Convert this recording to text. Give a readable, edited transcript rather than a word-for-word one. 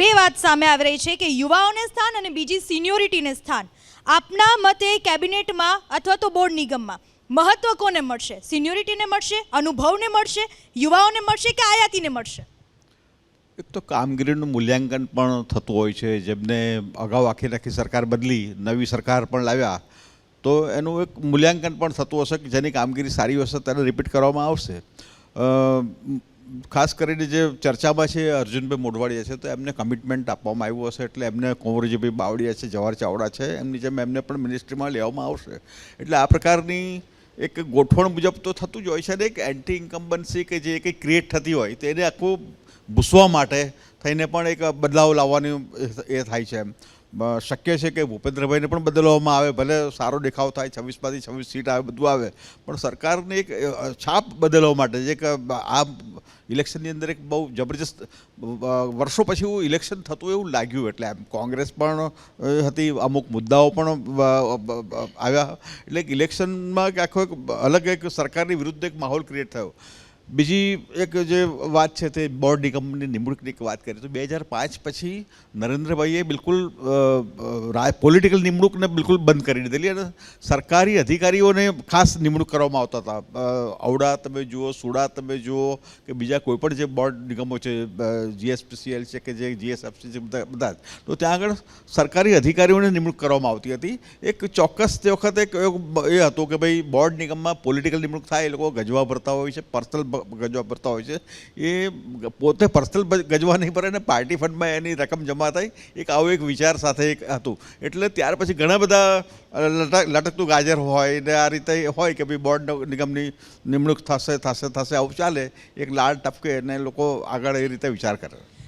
બે વાત સામે આવી રહી છે કે યુવાઓને સ્થાન અને બીજી સિનિયોરિટીને સ્થાન. આપના મતે કેબિનેટમાં અથવા તો બોર્ડ નિગમમાં મહત્વ કોને મળશે? સિનિયોરિટીને મળશે, અનુભવને મળશે, યુવાઓને મળશે કે આયાતીને મળશે? એક તો કામગીરીનું મૂલ્યાંકન પણ થતું હોય છે. જેમને અગાઉ આખી સરકાર બદલી, નવી સરકાર પણ લાવ્યા, તો એનું એક મૂલ્યાંકન પણ થતું હશે કે જેની કામગીરી સારી હશે તેને રિપીટ કરવામાં આવશે. ખાસ કરીને જે ચર્ચામાં છે અર્જુનભાઈ મોઢવાડિયા છે, તો એમને કમિટમેન્ટ આપવામાં આવ્યું હશે એટલે એમને કુંવરજીભાઈ બાવળિયા છે, જવાહર ચાવડા છે, એમની જેમ એમને પણ મિનિસ્ટ્રીમાં લેવામાં આવશે. એટલે આ પ્રકારની એક ગોઠવણ મુજબ તો થતું જ હોય છે ને. એક એન્ટી ઇન્કમ્બન્સી કે જે કંઈ ક્રિએટ થતી હોય તેને આખું ભૂસવા માટે થઈને પણ એક બદલાવ લાવવાની એ થાય છે. એમ શક્ય છે કે ભૂપેન્દ્રભાઈને પણ બદલવામાં આવે, ભલે સારો દેખાવ થાય, 26માંથી 26 સીટ આવે, બધું આવે, પણ સરકારની એક છાપ બદલવા માટે જે આ ઇલેક્શનની અંદર એક બહુ જબરજસ્ત વર્ષો પછી એવું ઇલેક્શન થતું એવું લાગ્યું. એટલે એમ કોંગ્રેસ પણ હતી, અમુક મુદ્દાઓ પણ આવ્યા, એટલે એક ઇલેક્શનમાં આખો એક અલગ એક સરકારની વિરુદ્ધ એક માહોલ ક્રિએટ થયો. બીજી એક જે વાત છે તે બોર્ડ નિગમની નિમણૂકની એક વાત કરીએ તો 2005 પછી નરેન્દ્રભાઈએ બિલકુલ પોલિટિકલ નિમણૂકને બિલકુલ બંધ કરી દીધેલી અને સરકારી અધિકારીઓને ખાસ નિમણૂક કરવામાં આવતા હતા. ઔડા તમે જુઓ, સુડા તમે જુઓ કે બીજા કોઈ પણ જે બોર્ડ નિગમો છે, GSPCL છે કે જે GSFC છે, બધા જ, તો ત્યાં આગળ સરકારી અધિકારીઓને નિમણૂક કરવામાં આવતી હતી. એક ચોક્કસ તે વખતે એ હતું કે ભાઈ બોર્ડ નિગમમાં પોલિટિકલ નિમણૂક થાય, એ લોકો ગજવા ભરતા હોય છે, પર્સનલ ગજવા ભરતા હોય છે, એ પોતે પર્સનલ ગજવા નહીં ભરે ને પાર્ટી ફંડમાં એની રકમ જમા થાય, એક આવો એક વિચાર સાથે એક હતું. એટલે ત્યાર પછી ઘણા બધા લટકતું ગાજર હોય ને આ રીતે હોય કે ભાઈ બોર્ડ નિગમની નિમણૂક થશે આવું ચાલે, એક લાળ ટપકે અને લોકો આગળ એ રીતે વિચાર કરે.